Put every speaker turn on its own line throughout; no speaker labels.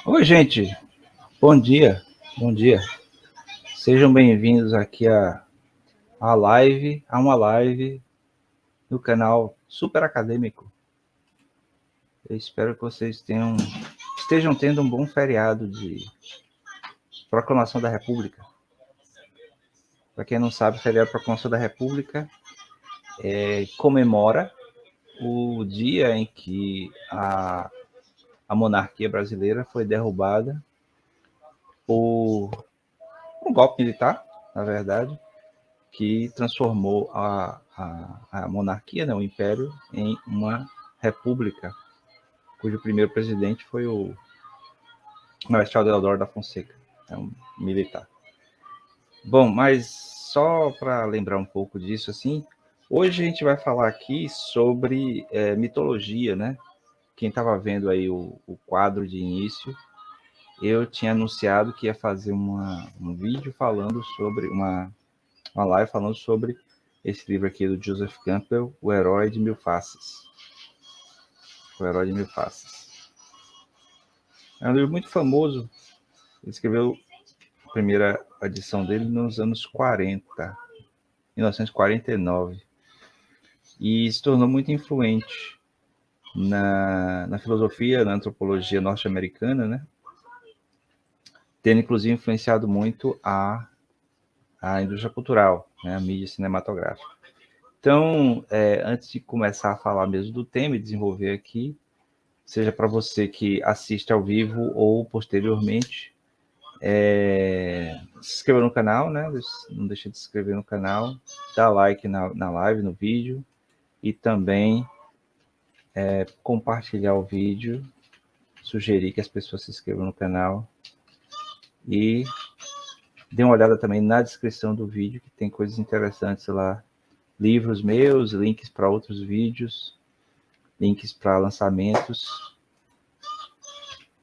Oi, gente. Bom dia. Bom dia. Sejam bem-vindos aqui a uma live no canal Super Acadêmico. Eu espero que vocês estejam tendo um bom feriado de Proclamação da República. Para quem não sabe, o feriado de Proclamação da República comemora o dia em que a monarquia brasileira foi derrubada por um golpe militar, na verdade, que transformou a monarquia, né, o império, em uma república, cujo primeiro presidente foi o Marechal Deodoro da Fonseca, um militar. Bom, mas só para lembrar um pouco disso, assim, hoje a gente vai falar aqui sobre mitologia, né? Quem estava vendo aí o quadro de início, eu tinha anunciado que ia fazer um vídeo falando sobre uma live falando sobre esse livro aqui do Joseph Campbell, O Herói de Mil Faces. O Herói de Mil Faces. É um livro muito famoso. Ele escreveu a primeira edição dele nos anos 40, 1949. E se tornou muito influente na filosofia, na antropologia norte-americana, né? Tendo, inclusive, influenciado muito a indústria cultural, né? A mídia cinematográfica. Então, antes de começar a falar mesmo do tema e desenvolver aqui, seja para você que assiste ao vivo ou posteriormente, se inscreva no canal, né? Não deixe de se inscrever no canal, dá like na live, no vídeo, e também compartilhar o vídeo, sugerir que as pessoas se inscrevam no canal e dê uma olhada também na descrição do vídeo, que tem coisas interessantes lá, livros meus, links para outros vídeos, links para lançamentos,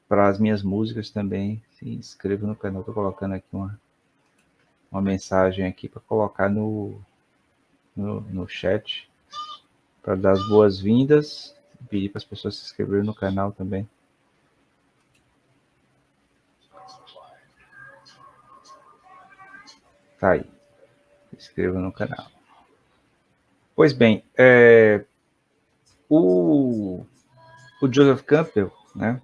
para as minhas músicas também. Se inscreva no canal, estou colocando aqui uma mensagem aqui para colocar no chat, para dar as boas-vindas e pedir para as pessoas se inscreverem no canal também. Tá aí, se inscreva no canal. Pois bem, o Joseph Campbell, né?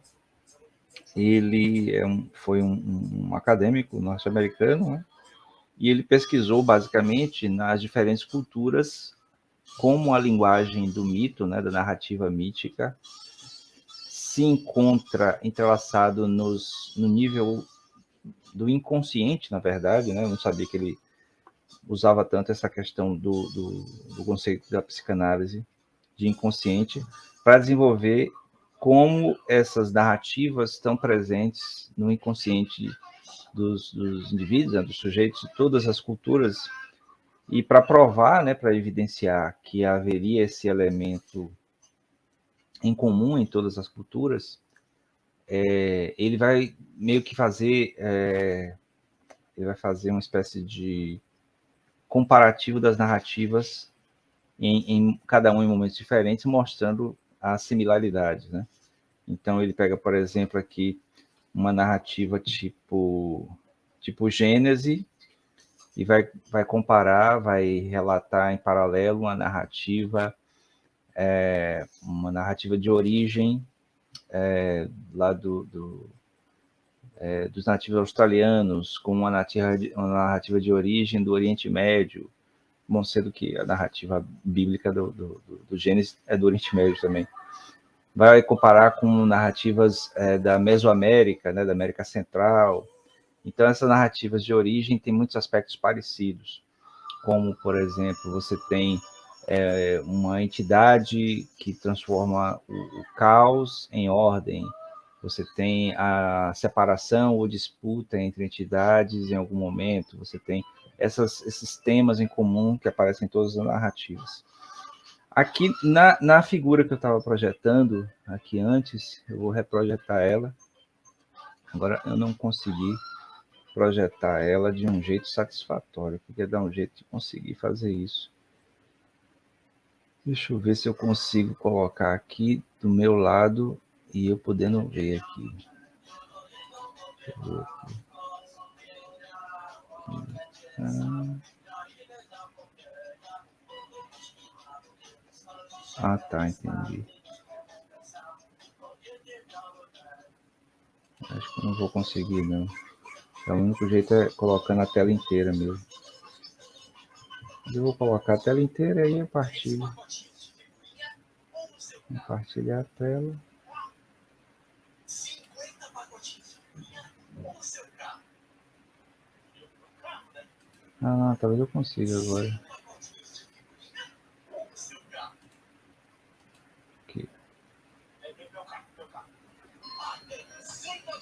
Ele foi um acadêmico norte-americano, né? E ele pesquisou basicamente nas diferentes culturas como a linguagem do mito, né, da narrativa mítica, se encontra entrelaçado no nível do inconsciente, na verdade, né? Eu não sabia que ele usava tanto essa questão do conceito da psicanálise de inconsciente para desenvolver como essas narrativas estão presentes no inconsciente dos indivíduos, né, dos sujeitos de todas as culturas, e para provar, né, para evidenciar que haveria esse elemento em comum em todas as culturas, ele vai meio que fazer, ele vai fazer uma espécie de comparativo das narrativas em cada um em momentos diferentes, mostrando as similaridades, né? Então ele pega, por exemplo, aqui uma narrativa tipo Gênese e vai comparar, vai relatar em paralelo uma narrativa de origem lá dos nativos australianos, com uma narrativa de origem do Oriente Médio, bom, sendo que a narrativa bíblica do Gênesis é do Oriente Médio também. Vai comparar com narrativas da Mesoamérica, né, da América Central. Então, essas narrativas de origem têm muitos aspectos parecidos, como, por exemplo, você tem uma entidade que transforma o caos em ordem, você tem a separação ou disputa entre entidades em algum momento, você tem esses temas em comum que aparecem em todas as narrativas. Aqui, na figura que eu estava projetando aqui antes, eu vou reprojetar ela. Agora, eu não consegui projetar ela de um jeito satisfatório. Eu queria dar um jeito de conseguir fazer isso. Deixa eu ver se eu consigo colocar aqui do meu lado e eu podendo ver aqui. Deixa eu ver aqui. Ah, tá, entendi. Acho que eu não vou conseguir, não. O único jeito é colocando a tela inteira mesmo. Eu vou colocar a tela inteira e aí eu partilho. Compartilhar a tela. Ah, talvez eu consiga agora. Aqui.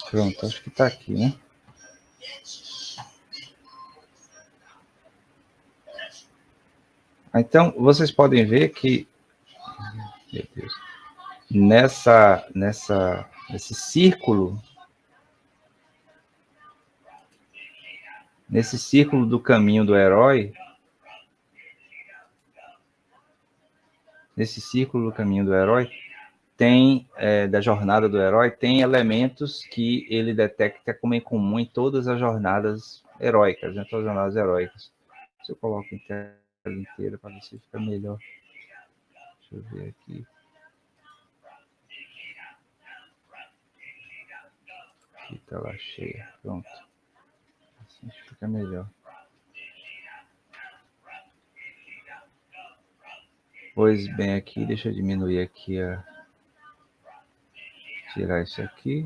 Pronto, acho que tá aqui, né? Então, vocês podem ver que, meu Deus, nesse círculo do caminho do herói, tem, da jornada do herói, tem elementos que ele detecta como em comum em todas as jornadas heróicas, né? Todas as jornadas heróicas. Se eu coloco em tela inteira para ver se fica melhor. Deixa eu ver aqui. Aqui, tela cheia. Pronto. Assim fica melhor. Pois bem, aqui, deixa eu diminuir aqui tirar isso aqui.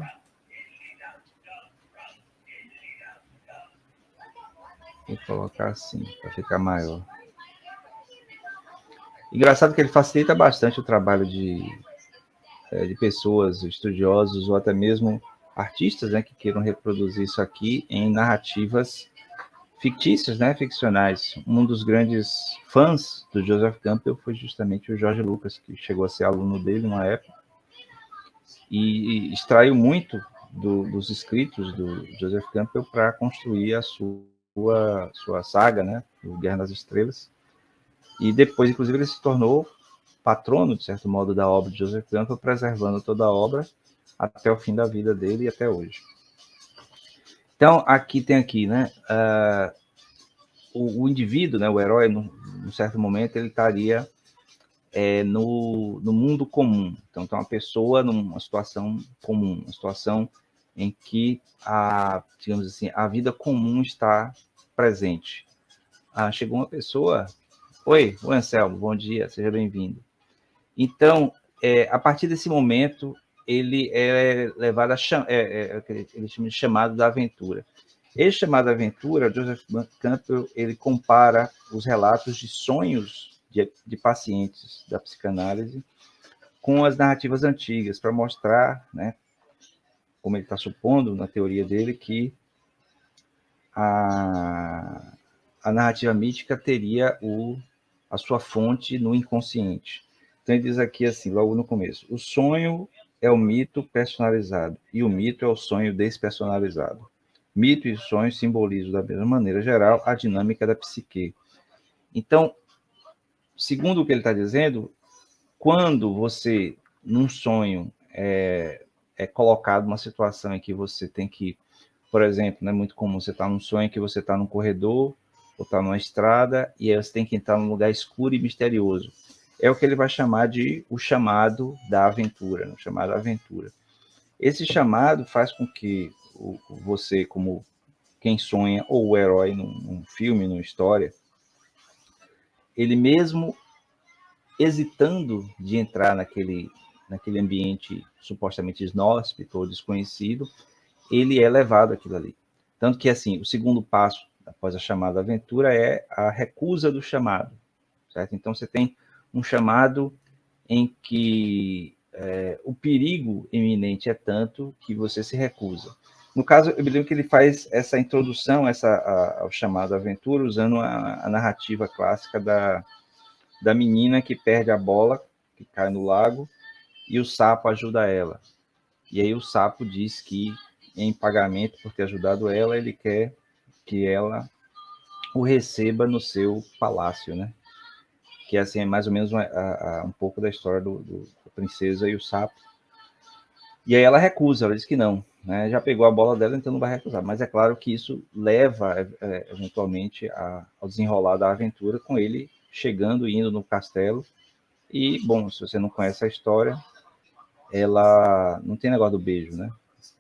E colocar assim, para ficar maior. Engraçado que ele facilita bastante o trabalho de pessoas, estudiosos ou até mesmo artistas, né, que queiram reproduzir isso aqui em narrativas fictícias, né, ficcionais. Um dos grandes fãs do Joseph Campbell foi justamente o George Lucas, que chegou a ser aluno dele numa época e extraiu muito dos escritos do Joseph Campbell para construir a sua saga, né, o Guerra nas Estrelas. E depois, inclusive, ele se tornou patrono, de certo modo, da obra de Joseph Campbell, preservando toda a obra até o fim da vida dele e até hoje. Então, aqui tem aqui, né, o indivíduo, né, o herói, num certo momento, ele estaria no mundo comum. Então, uma pessoa numa situação comum, uma situação em que digamos assim, a vida comum está presente. Chegou uma pessoa, oi Anselmo, bom dia, seja bem-vindo. Então, a partir desse momento, ele é levado ele chama de chamado da aventura. Esse chamado da aventura, Joseph Campbell, ele compara os relatos de sonhos de pacientes da psicanálise com as narrativas antigas, para mostrar, né, como ele está supondo na teoria dele, que a narrativa mítica teria a sua fonte no inconsciente. Então ele diz aqui assim, logo no começo, o sonho é o mito personalizado e o mito é o sonho despersonalizado. Mito e sonho simbolizam, da mesma maneira geral, a dinâmica da psique. Então, segundo o que ele está dizendo, quando você, num sonho, é colocado uma situação em que você tem que, por exemplo, não é muito comum você estar num sonho que você está num corredor ou está numa estrada e aí você tem que entrar num lugar escuro e misterioso. É o que ele vai chamar de o chamado da aventura, o chamado da aventura. Esse chamado faz com que você, como quem sonha, ou o herói num filme, numa história, ele mesmo hesitando de entrar naquele ambiente supostamente inóspito ou desconhecido, ele é levado àquilo ali. Tanto que, assim, o segundo passo após a chamada aventura é a recusa do chamado, certo? Então, você tem um chamado em que o perigo iminente é tanto que você se recusa. No caso, eu me lembro que ele faz essa introdução ao chamado aventura usando a narrativa clássica da menina que perde a bola, que cai no lago, e o sapo ajuda ela. E aí o sapo diz que, em pagamento por ter ajudado ela, ele quer que ela o receba no seu palácio, né? que assim, é mais ou menos um pouco da história da princesa e o sapo. E aí ela recusa, ela diz que não, né? Já pegou a bola dela, então não vai recusar. Mas é claro que isso leva, eventualmente, ao desenrolar da aventura, com ele chegando e indo no castelo. E, bom, se você não conhece a história, ela não tem negócio do beijo, né?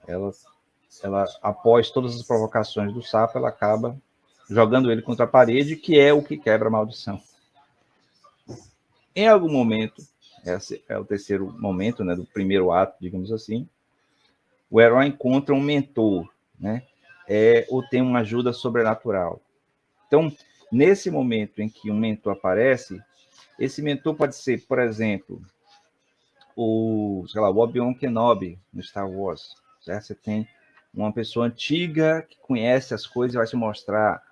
Ela, após todas as provocações do sapo, ela acaba jogando ele contra a parede, que é o que quebra a maldição. Em algum momento, esse é o terceiro momento, né, do primeiro ato, digamos assim, o herói encontra um mentor, né, ou tem uma ajuda sobrenatural. Então, nesse momento em que um mentor aparece, esse mentor pode ser, por exemplo, o Obi-Wan Kenobi no Star Wars. Certo? Você tem uma pessoa antiga que conhece as coisas e vai te mostrar.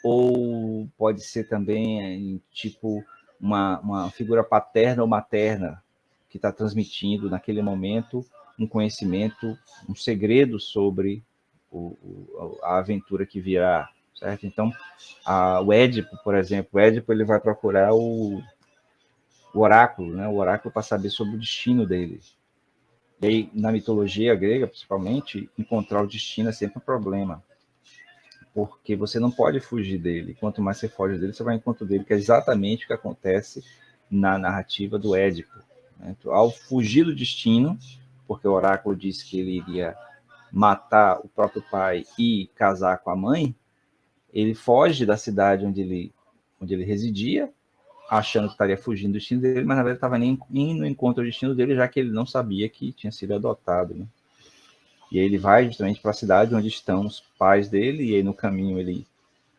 Ou pode ser também, tipo, uma figura paterna ou materna que está transmitindo naquele momento um conhecimento, um segredo sobre a aventura que virá, certo? Então, o Édipo, por exemplo, o Édipo ele vai procurar o oráculo, né? O oráculo para saber sobre o destino dele. E aí, na mitologia grega, principalmente, encontrar o destino é sempre um problema, porque você não pode fugir dele. Quanto mais você foge dele, você vai ao encontro dele, que é exatamente o que acontece na narrativa do Édipo. Né? Então, ao fugir do destino, porque o oráculo disse que ele iria matar o próprio pai e casar com a mãe, ele foge da cidade onde ele residia, achando que estaria fugindo do destino dele, mas na verdade estava nem indo encontro ao destino dele, já que ele não sabia que tinha sido adotado. Né? E aí ele vai justamente para a cidade onde estão os pais dele, e aí no caminho ele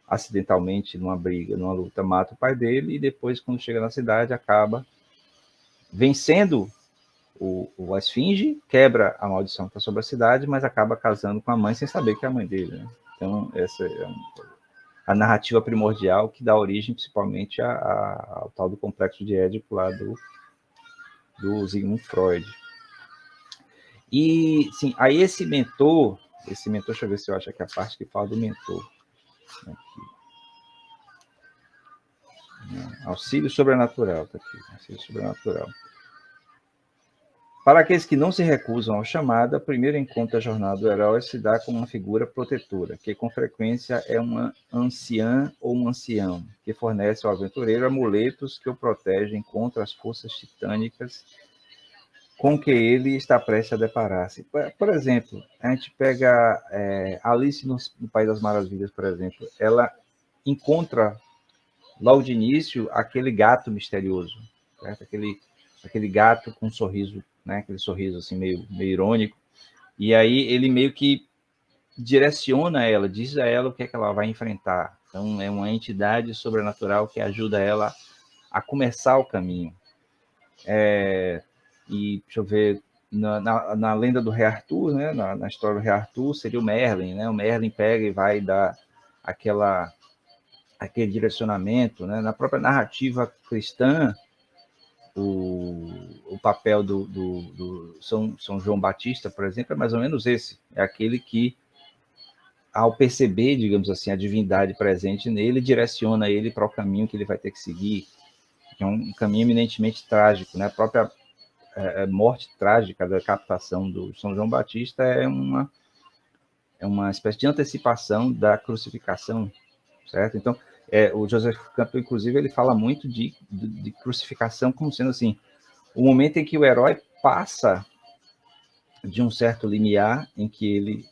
acidentalmente, numa briga, numa luta, mata o pai dele, e depois, quando chega na cidade, acaba vencendo a esfinge, quebra a maldição que está sobre a cidade, mas acaba casando com a mãe sem saber que é a mãe dele. Né? Então, essa é a narrativa primordial que dá origem, principalmente, ao tal do complexo de Édipo lá do Sigmund Freud. E, sim, aí esse mentor, deixa eu ver se eu acho aqui a parte que fala do mentor. Auxílio sobrenatural, tá aqui. Auxílio sobrenatural. Para aqueles que não se recusam ao chamado, o primeiro encontro da jornada do herói se dá com uma figura protetora, que com frequência é uma anciã ou um ancião, que fornece ao aventureiro amuletos que o protegem contra as forças titânicas com que ele está prestes a deparar-se. Por exemplo, a gente pega Alice no País das Maravilhas, por exemplo, ela encontra logo de início aquele gato misterioso, certo? Aquele gato com um sorriso, né? Aquele sorriso assim meio irônico, e aí ele meio que direciona ela, diz a ela o que é que ela vai enfrentar. Então é uma entidade sobrenatural que ajuda ela a começar o caminho. E deixa eu ver, na lenda do Rei Arthur, né? Na história do Rei Arthur, seria o Merlin, né? O Merlin pega e vai dar aquele direcionamento, né? Na própria narrativa cristã, o papel do São João Batista, por exemplo, é mais ou menos esse. É aquele que, ao perceber, digamos assim, a divindade presente nele, direciona ele para o caminho que ele vai ter que seguir, que é um caminho eminentemente trágico. Né? A própria morte trágica da captação do São João Batista é uma espécie de antecipação da crucificação, certo? Então, o Joseph Campbell, inclusive, ele fala muito de crucificação como sendo assim, o momento em que o herói passa de um certo limiar em que ele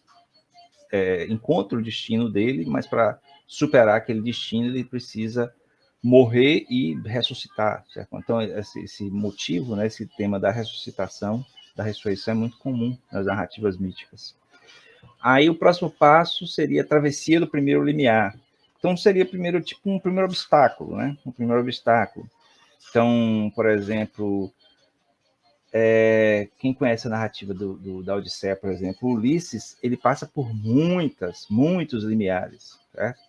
encontra o destino dele, mas para superar aquele destino ele precisa morrer e ressuscitar, certo? Então esse motivo, né, esse tema da ressuscitação, da ressurreição é muito comum nas narrativas míticas. Aí o próximo passo seria a travessia do primeiro limiar. Então seria primeiro tipo um primeiro obstáculo, né? Um primeiro obstáculo. Então, por exemplo, quem conhece a narrativa da Odisseia, por exemplo, Ulisses, ele passa por muitos limiares, certo?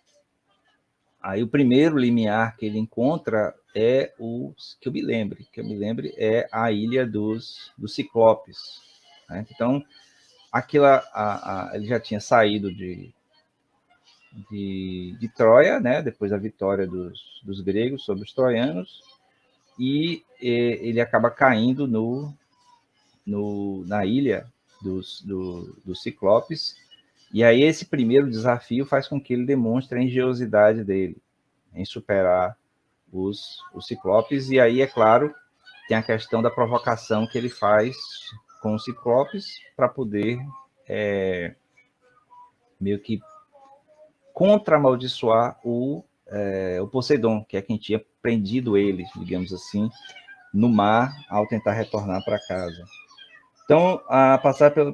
Aí o primeiro limiar que ele encontra é que eu me lembre, é a ilha dos Ciclopes. Né? Então, ele já tinha saído de Troia, né? Depois da vitória dos gregos sobre os troianos, e ele acaba caindo na ilha dos Ciclopes, e aí esse primeiro desafio faz com que ele demonstre a engenhosidade dele em superar os Ciclopes, e aí, é claro, tem a questão da provocação que ele faz com os Ciclopes para poder meio que contra-amaldiçoar o Poseidon, que é quem tinha prendido ele, digamos assim, no mar ao tentar retornar para casa. Então, a passar pelo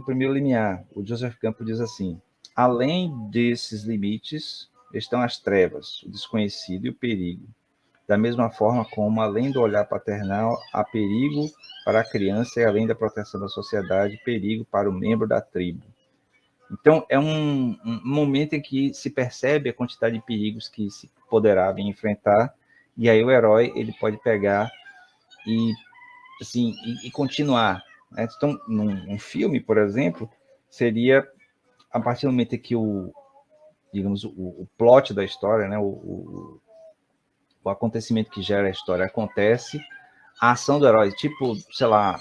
primeiro limiar, o Joseph Campbell diz assim: além desses limites estão as trevas, o desconhecido e o perigo. Da mesma forma como, além do olhar paternal, há perigo para a criança e, além da proteção da sociedade, perigo para o membro da tribo. Então, é um momento em que se percebe a quantidade de perigos que se poderá vir enfrentar, e aí o herói ele pode pegar e, assim, e continuar. Né? Então, num filme, por exemplo, seria a partir do momento em que digamos, o plot da história, né, o acontecimento que gera a história acontece, a ação do herói, tipo, sei lá,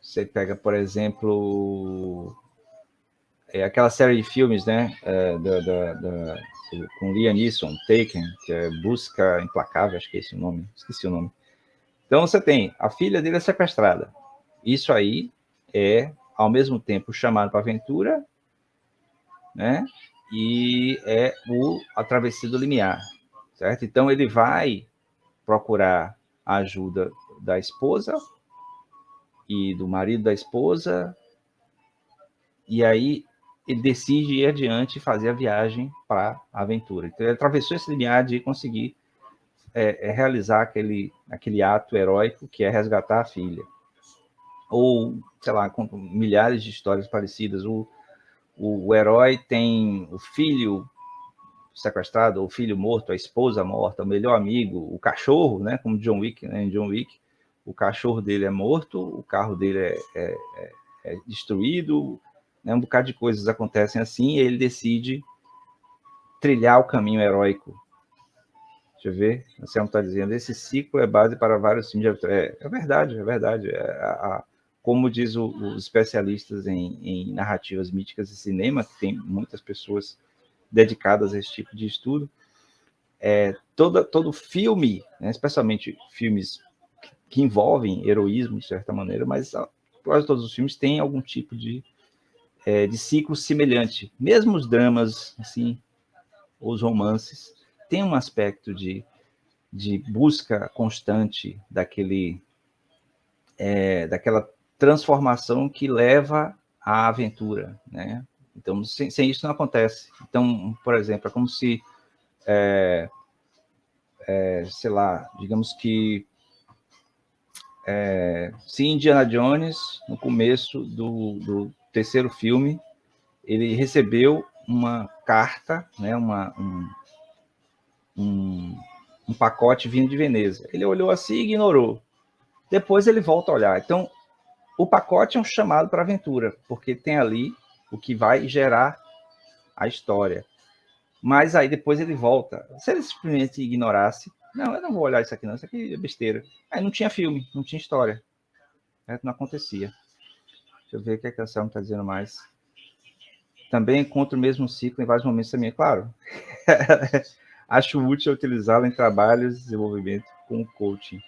você pega, por exemplo, aquela série de filmes, né, com Liam Neeson, Taken, que é Busca Implacável, acho que é esse o nome, esqueci o nome. Então você tem, a filha dele é sequestrada. Isso aí é, ao mesmo tempo, chamado para aventura, né, e é a travessia do limiar, certo? Então ele vai procurar a ajuda da esposa e do marido da esposa, e aí ele decide ir adiante e fazer a viagem para a aventura. Então ele atravessou esse limiar de conseguir realizar aquele ato heróico que é resgatar a filha. Ou, sei lá, com milhares de histórias parecidas. O herói tem o filho sequestrado, o filho morto, a esposa morta, o melhor amigo, o cachorro, né, como John Wick, né, em John Wick, o cachorro dele é morto, o carro dele é destruído, né, um bocado de coisas acontecem assim, e ele decide trilhar o caminho heróico. Deixa eu ver, o Anselmo está dizendo, esse ciclo é base para vários filmes. É verdade, é verdade. Como diz os especialistas em narrativas míticas e cinema, que tem muitas pessoas dedicadas a esse tipo de estudo, todo filme, né, especialmente filmes que envolvem heroísmo, de certa maneira, mas quase todos os filmes têm algum tipo de ciclo semelhante. Mesmo os dramas, assim, os romances, tem um aspecto de busca constante daquela transformação que leva à aventura, né? Então, sem isso não acontece. Então, por exemplo, é como se, sei lá, digamos que se Indiana Jones, no começo do terceiro filme, ele recebeu uma carta, né, um pacote vindo de Veneza. Ele olhou assim e ignorou. Depois ele volta a olhar. Então, o pacote é um chamado para a aventura, porque tem ali o que vai gerar a história. Mas aí depois ele volta. Se ele simplesmente ignorasse, não, eu não vou olhar isso aqui não, isso aqui é besteira. Aí não tinha filme, não tinha história. Não acontecia. Deixa eu ver o que a Selma está dizendo mais. Também encontro o mesmo ciclo em vários momentos também, claro. Acho útil utilizá-lo em trabalhos de desenvolvimento com coaching.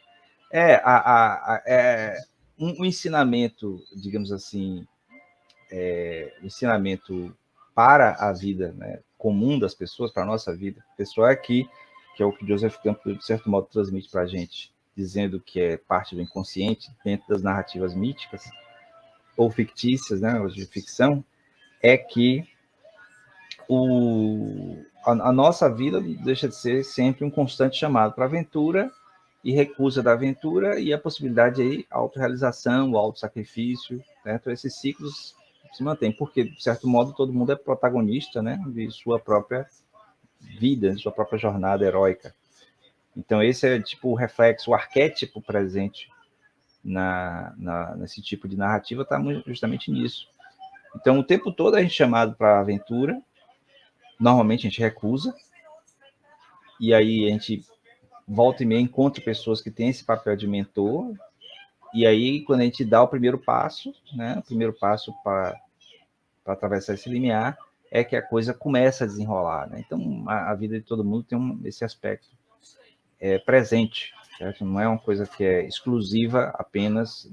Um ensinamento, digamos assim, ensinamento para a vida, né, comum das pessoas, para a nossa vida pessoal aqui, que é o que Joseph Campbell, de certo modo, transmite para a gente, dizendo que é parte do inconsciente, dentro das narrativas míticas, ou fictícias, né, ou de ficção, é que a nossa vida deixa de ser sempre um constante chamado para a aventura e recusa da aventura e a possibilidade aí, a autorrealização, o autossacrifício, né? Então esses ciclos se mantêm, porque, de certo modo, todo mundo é protagonista, né, de sua própria vida, de sua própria jornada heróica. Então esse é tipo o reflexo, o arquétipo presente nesse tipo de narrativa está justamente nisso. Então o tempo todo a gente é chamado para a aventura, Normalmente a gente recusa, e aí a gente volta e meia encontra pessoas que têm esse papel de mentor, e aí quando a gente dá o primeiro passo, né, o primeiro passo para atravessar esse limiar, é que a coisa começa a desenrolar, né? Então a vida de todo mundo tem esse aspecto presente, certo? Não é uma coisa que é exclusiva apenas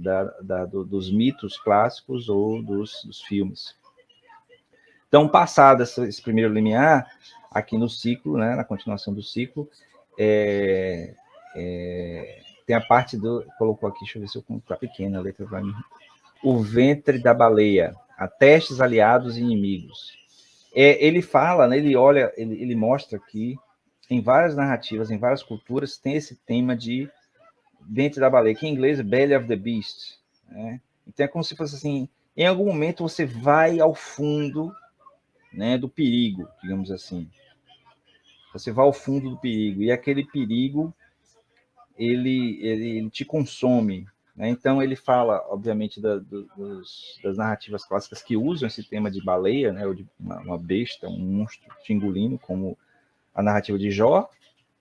dos mitos clássicos ou dos filmes. Então, passado esse primeiro limiar, aqui no ciclo, né, na continuação do ciclo, tem a parte do... Colocou aqui, deixa eu ver se eu está pequena a letra para mim. O ventre da baleia, a testes aliados e inimigos. Ele fala, né, ele olha, ele mostra que em várias narrativas, em várias culturas, tem esse tema de ventre da baleia, que em inglês é belly of the beast. Né? Então é como se fosse assim, em algum momento você vai ao fundo, né, do perigo, digamos assim. Você vai ao fundo do perigo, e aquele perigo, ele te consome. Né? Então ele fala, obviamente, das narrativas clássicas que usam esse tema de baleia, né, ou de uma besta, um monstro te engolindo, como a narrativa de Jó,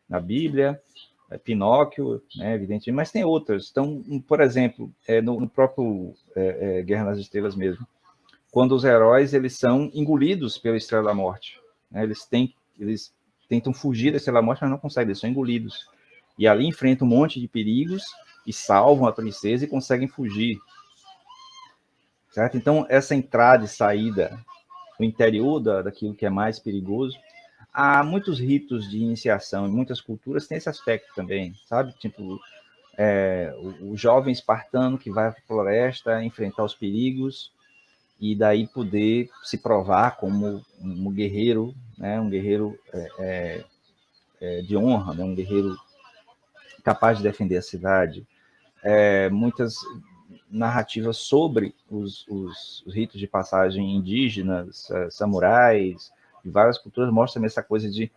na Bíblia, Pinóquio, né, evidentemente, mas tem outras. Então, por exemplo, no próprio Guerra nas Estrelas mesmo, quando os heróis eles são engolidos pela Estrela da Morte. Né, eles tentam fugir da Estrela da Morte, mas não conseguem, eles são engolidos. E ali enfrentam um monte de perigos e salvam a princesa e conseguem fugir. Certo? Então, essa entrada e saída no interior daquilo que é mais perigoso, há muitos ritos de iniciação, em muitas culturas tem esse aspecto também, sabe? Tipo, o jovem espartano que vai para a floresta enfrentar os perigos e daí poder se provar como um guerreiro, né? Um guerreiro de honra, né? Um guerreiro capaz de defender a cidade. Muitas narrativas sobre os ritos de passagem indígenas, samurais, de várias culturas, mostram essa coisa de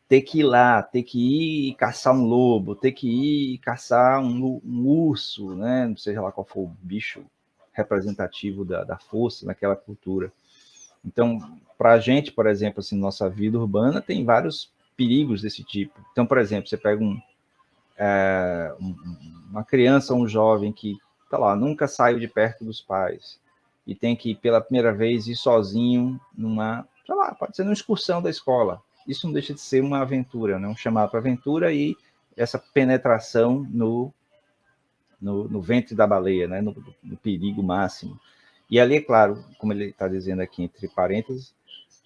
ter que ir lá, ter que ir caçar um lobo, ter que ir caçar um urso, né? Não seja lá qual for o bicho representativo da força naquela cultura. Então, para a gente, por exemplo, assim, nossa vida urbana tem vários perigos desse tipo. Então, por exemplo, você pega uma criança, um jovem que, tá lá, nunca saiu de perto dos pais e tem que, pela primeira vez, ir sozinho numa, sei lá, pode ser numa excursão da escola. Isso não deixa de ser uma aventura, né? Um chamado para aventura e essa penetração no ventre da baleia, né? No perigo máximo. E ali, é claro, como ele está dizendo aqui entre parênteses,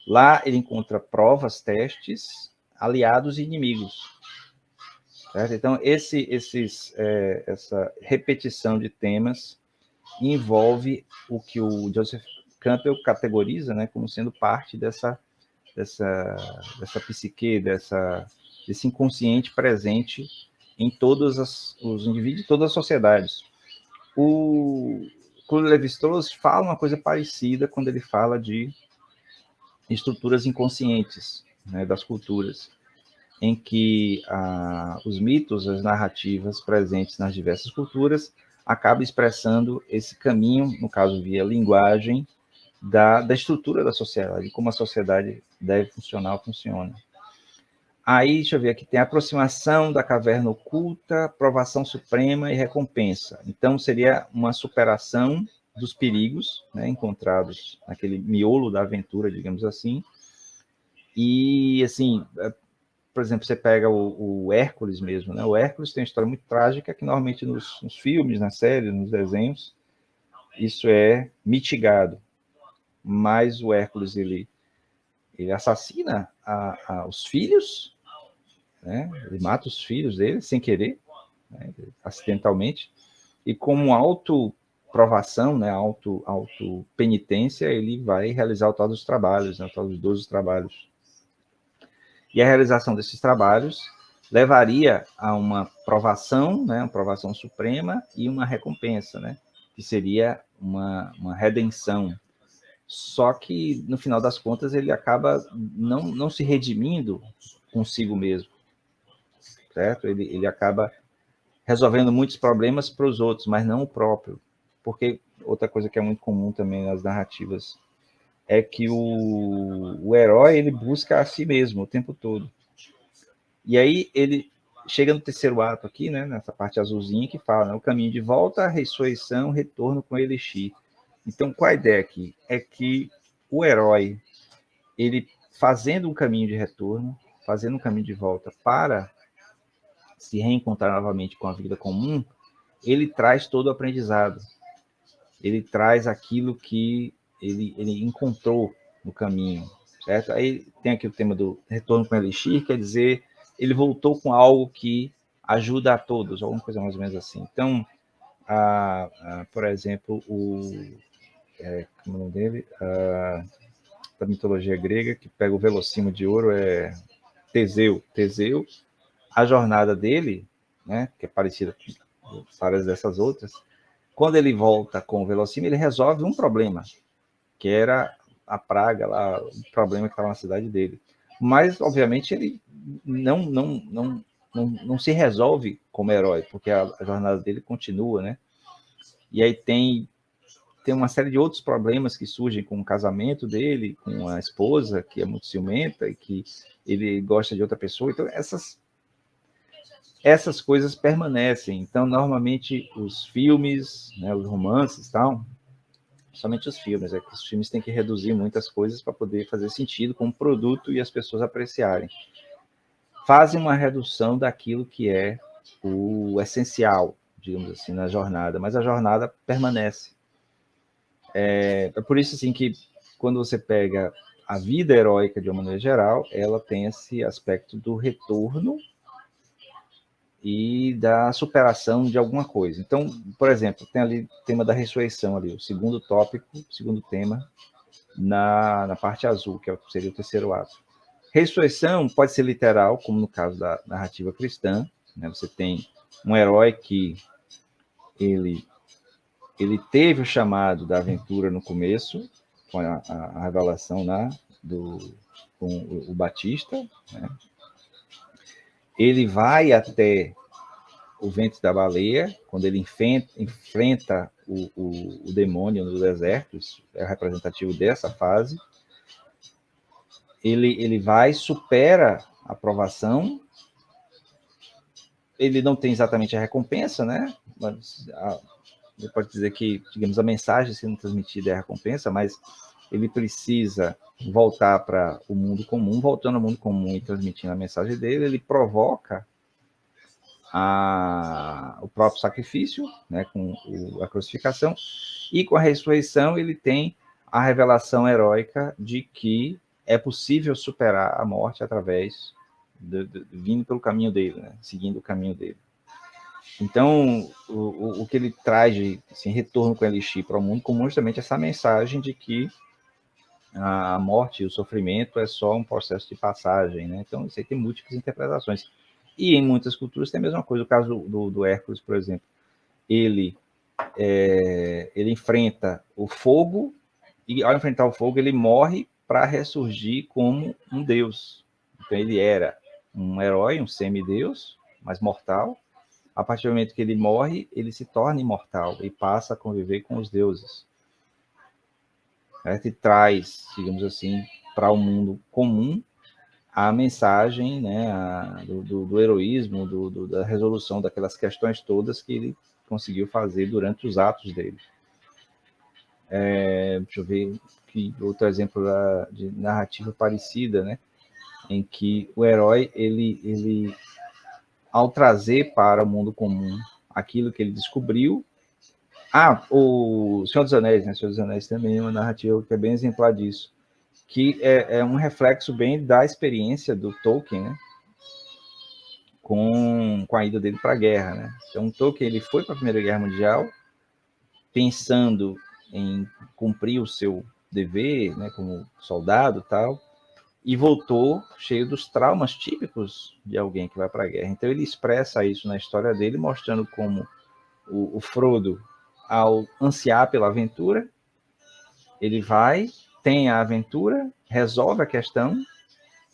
lá ele encontra provas, testes, aliados e inimigos. Certo? Então, essa repetição de temas envolve o que o Joseph Campbell categoriza, né, como sendo parte dessa psique, desse inconsciente presente em todos os indivíduos de todas as sociedades. O Claude Lévi-Strauss fala uma coisa parecida quando ele fala de estruturas inconscientes, né, das culturas, em que os mitos, as narrativas presentes nas diversas culturas acabam expressando esse caminho, no caso via linguagem, da estrutura da sociedade, como a sociedade deve funcionar ou funciona. Aí, deixa eu ver aqui, tem a aproximação da caverna oculta, provação suprema e recompensa. Então, seria uma superação dos perigos, né, encontrados naquele miolo da aventura, digamos assim. E, assim, por exemplo, você pega o Hércules mesmo, né? O Hércules tem uma história muito trágica que normalmente nos filmes, nas séries, nos desenhos, isso é mitigado. Mas o Hércules, ele assassina os filhos, né? Ele mata os filhos dele sem querer, né? Acidentalmente, e como autoprovação, né? Auto-penitência, ele vai realizar o tal dos trabalhos, né? O tal dos 12 trabalhos. E a realização desses trabalhos levaria a uma provação, né? Uma provação suprema e uma recompensa, né? Que seria uma redenção. Só que, no final das contas, ele acaba não se redimindo consigo mesmo, certo? Ele acaba resolvendo muitos problemas para os outros, mas não o próprio. Porque outra coisa que é muito comum também nas narrativas é que o herói ele busca a si mesmo o tempo todo. E aí ele chega no terceiro ato aqui, né, nessa parte azulzinha que fala, né, o caminho de volta, a ressurreição, retorno com Elixir. Então, qual a ideia aqui? É que o herói, ele fazendo um caminho de retorno, fazendo um caminho de volta para se reencontrar novamente com a vida comum, ele traz todo o aprendizado. Ele traz aquilo que ele encontrou no caminho, certo? Aí tem aqui o tema do retorno com Elixir, quer dizer, ele voltou com algo que ajuda a todos, alguma coisa mais ou menos assim. Então, por exemplo, como é o nome dele? Da mitologia grega, que pega o velocimo de ouro, é Teseu. Teseu, a jornada dele, né, que é parecida com várias dessas outras, quando ele volta com o velocimo, ele resolve um problema, que era a praga lá, o problema que estava na cidade dele. Mas, obviamente, ele não se resolve como herói, porque a jornada dele continua, né? E aí tem uma série de outros problemas que surgem com o casamento dele, com a esposa, que é muito ciumenta e que ele gosta de outra pessoa. Então, essas coisas permanecem. Então, normalmente, os filmes, né, os romances, tal, somente os filmes, é que os filmes têm que reduzir muitas coisas para poder fazer sentido como produto e as pessoas apreciarem. Fazem uma redução daquilo que é o essencial, digamos assim, na jornada, mas a jornada permanece. É por isso assim que quando você pega a vida heróica de uma maneira geral, ela tem esse aspecto do retorno e da superação de alguma coisa. Então, por exemplo, tem ali o tema da ressurreição ali, o segundo tópico, o segundo tema na parte azul, que seria o terceiro ato. Ressurreição pode ser literal, como no caso da narrativa cristã, né? Você tem um herói que ele teve o chamado da aventura no começo, com a revelação lá com o Batista, né? Ele vai até o ventre da baleia, quando ele enfrenta o demônio no deserto, isso é representativo dessa fase. Ele vai, supera a provação, ele não tem exatamente a recompensa, né? Mas você pode dizer que, digamos, a mensagem sendo transmitida é a recompensa, mas ele precisa voltar para o mundo comum, voltando ao mundo comum e transmitindo a mensagem dele, ele provoca o próprio sacrifício, né, com a crucificação, e com a ressurreição ele tem a revelação heróica de que é possível superar a morte através vindo pelo caminho dele, né, seguindo o caminho dele. Então, o que ele traz de assim, retorno com Elixir para o mundo comum é justamente essa mensagem de que a morte e o sofrimento é só um processo de passagem, né? Então, isso aí tem múltiplas interpretações. E em muitas culturas tem a mesma coisa. O caso do Hércules, por exemplo, ele enfrenta o fogo e, ao enfrentar o fogo, ele morre para ressurgir como um deus. Então, ele era um herói, um semideus, mas mortal. A partir do momento que ele morre, ele se torna imortal e passa a conviver com os deuses. E traz, digamos assim, para o mundo comum a mensagem, né, do heroísmo, da resolução daquelas questões todas que ele conseguiu fazer durante os atos dele. Deixa eu ver que outro exemplo de narrativa parecida, né, em que o herói, ele ao trazer para o mundo comum aquilo que ele descobriu. O Senhor dos Anéis, né? O Senhor dos Anéis também é uma narrativa que é bem exemplar disso, que é um reflexo bem da experiência do Tolkien, né? Com a ida dele para a guerra, né? Então, Tolkien ele foi para a Primeira Guerra Mundial pensando em cumprir o seu dever, né, como soldado e tal, e voltou cheio dos traumas típicos de alguém que vai para a guerra. Então, ele expressa isso na história dele, mostrando como o Frodo, ao ansiar pela aventura, ele vai, tem a aventura, resolve a questão,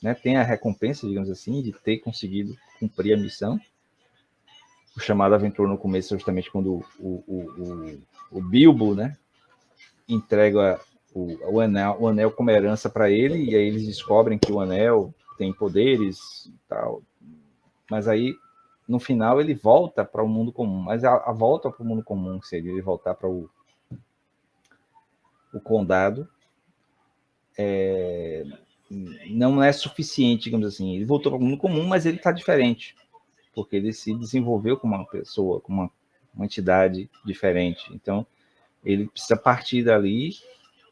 né, tem a recompensa, digamos assim, de ter conseguido cumprir a missão. O chamado aventura no começo é justamente quando o Bilbo, né, entrega o anel como herança para ele, e aí eles descobrem que o anel tem poderes e tal. Mas aí, no final, ele volta para o mundo comum. Mas a volta para o mundo comum, que seria ele voltar para o condado, não é suficiente, digamos assim. Ele voltou para o mundo comum, mas ele está diferente, porque ele se desenvolveu como uma pessoa, como uma entidade diferente. Então, ele precisa partir dali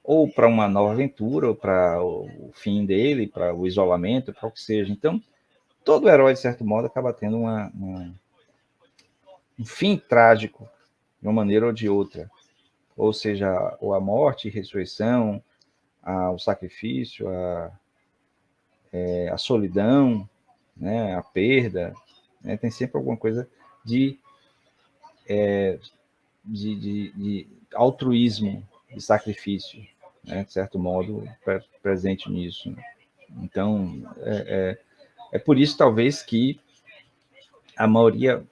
ou para uma nova aventura, ou para o fim dele, para o isolamento, para o que seja. Então, todo herói, de certo modo, acaba tendo um fim trágico, de uma maneira ou de outra. Ou seja, ou a morte, a ressurreição, o sacrifício, a solidão, né, a perda, né, tem sempre alguma coisa de altruísmo, de sacrifício, né, de certo modo, presente nisso. Então, é por isso, talvez, que a maioria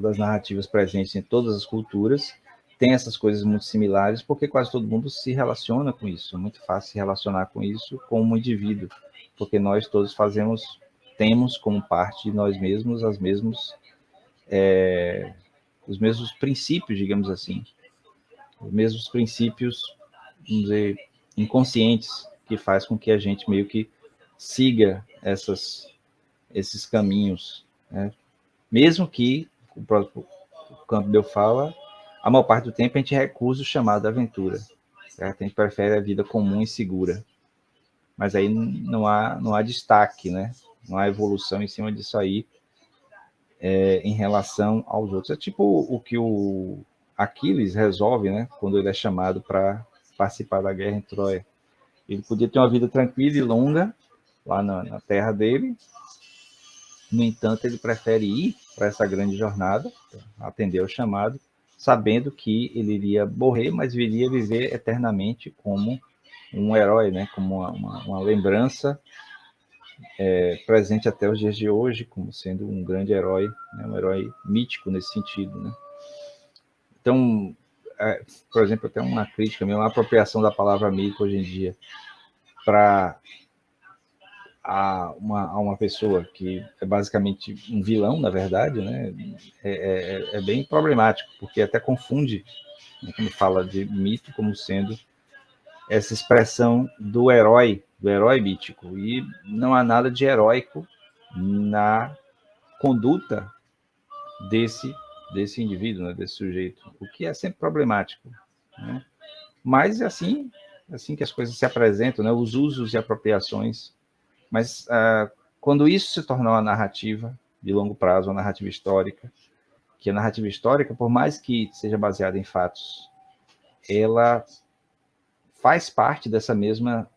das narrativas presentes em todas as culturas tem essas coisas muito similares, porque quase todo mundo se relaciona com isso. É muito fácil se relacionar com isso como indivíduo, porque nós todos temos como parte de nós mesmos os mesmos princípios, digamos assim, os mesmos princípios, vamos dizer, inconscientes, que faz com que a gente meio que siga esses caminhos, né? Mesmo que, o próprio Campbell fala, a maior parte do tempo a gente recusa o chamado aventura, certo? A gente prefere a vida comum e segura, mas aí não há destaque, né? Não há evolução em cima disso aí, em relação aos outros. É tipo o que o Aquiles resolve, né? Quando ele é chamado para participar da guerra em Troia. Ele podia ter uma vida tranquila e longa lá na terra dele. No entanto, ele prefere ir para essa grande jornada, atender ao chamado, sabendo que ele iria morrer, mas iria viver eternamente como um herói, né? Como uma lembrança presente até os dias de hoje, como sendo um grande herói, né? Um herói mítico nesse sentido, né? Então, por exemplo, até uma crítica, uma apropriação da palavra mito hoje em dia para uma pessoa que é basicamente um vilão, na verdade, né? É bem problemático, porque até confunde, né, quando fala de mito, como sendo essa expressão do herói mítico. E não há nada de heróico na conduta desse indivíduo, né, desse sujeito, o que é sempre problemático, né? Mas é assim que as coisas se apresentam, né? Os usos e apropriações. Mas quando isso se tornar uma narrativa de longo prazo, uma narrativa histórica, que a narrativa histórica, por mais que seja baseada em fatos, ela faz parte dessa mesma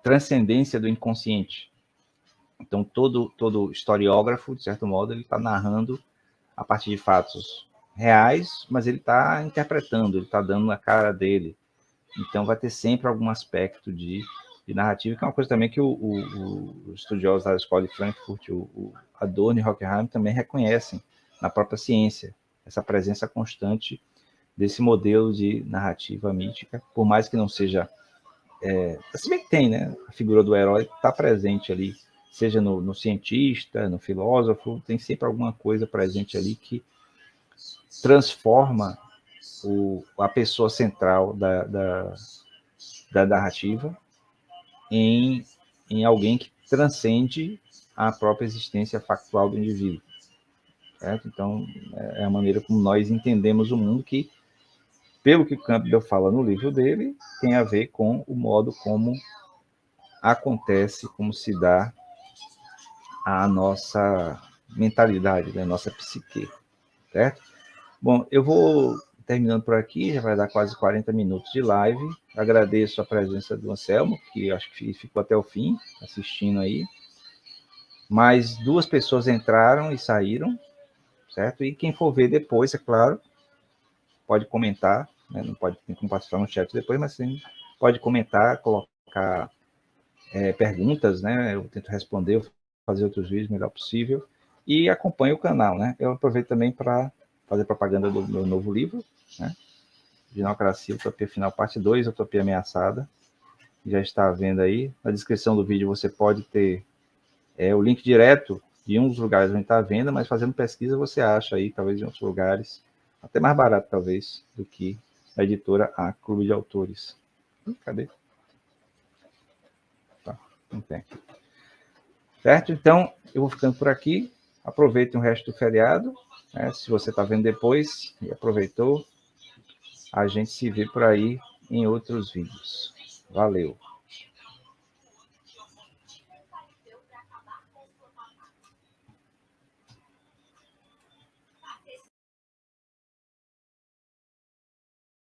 transcendência do inconsciente. Então, todo historiógrafo, de certo modo, ele está narrando a partir de fatos reais, mas ele está interpretando, ele está dando a cara dele. Então, vai ter sempre algum aspecto de narrativa, que é uma coisa também que os estudiosos da escola de Frankfurt, o Adorno e Horkheim, também reconhecem na própria ciência, essa presença constante desse modelo de narrativa mítica, por mais que não seja... se bem que tem, né? A figura do herói está presente ali, seja no cientista, no filósofo, tem sempre alguma coisa presente ali que transforma a pessoa central da narrativa em alguém que transcende a própria existência factual do indivíduo, certo? Então, é a maneira como nós entendemos o mundo, que, pelo que Campbell fala no livro dele, tem a ver com o modo como acontece, como se dá a nossa mentalidade, né? A nossa psique, certo? Bom, eu vou terminando por aqui, já vai dar quase 40 minutos de live. Agradeço a presença do Anselmo, que acho que ficou até o fim, assistindo aí. Mais 2 pessoas entraram e saíram, certo? E quem for ver depois, é claro, pode comentar, né? Não pode participar no chat depois, mas sim, pode comentar, colocar perguntas, né? Eu tento responder, fazer outros vídeos o melhor possível. E acompanhe o canal, né? Eu aproveito também para fazer propaganda do meu novo livro, né? Dinocracia, Utopia Final, parte 2, Utopia Ameaçada. Já está vendo aí. Na descrição do vídeo você pode ter o link direto de um dos lugares onde está a venda, mas fazendo pesquisa você acha aí, talvez em outros lugares, até mais barato talvez, do que a editora A Clube de Autores. Cadê? Tá, não tem. Certo? Então, eu vou ficando por aqui. Aproveitem o resto do feriado. Né? Se você está vendo depois e aproveitou, a gente se vê por aí em outros vídeos. Valeu!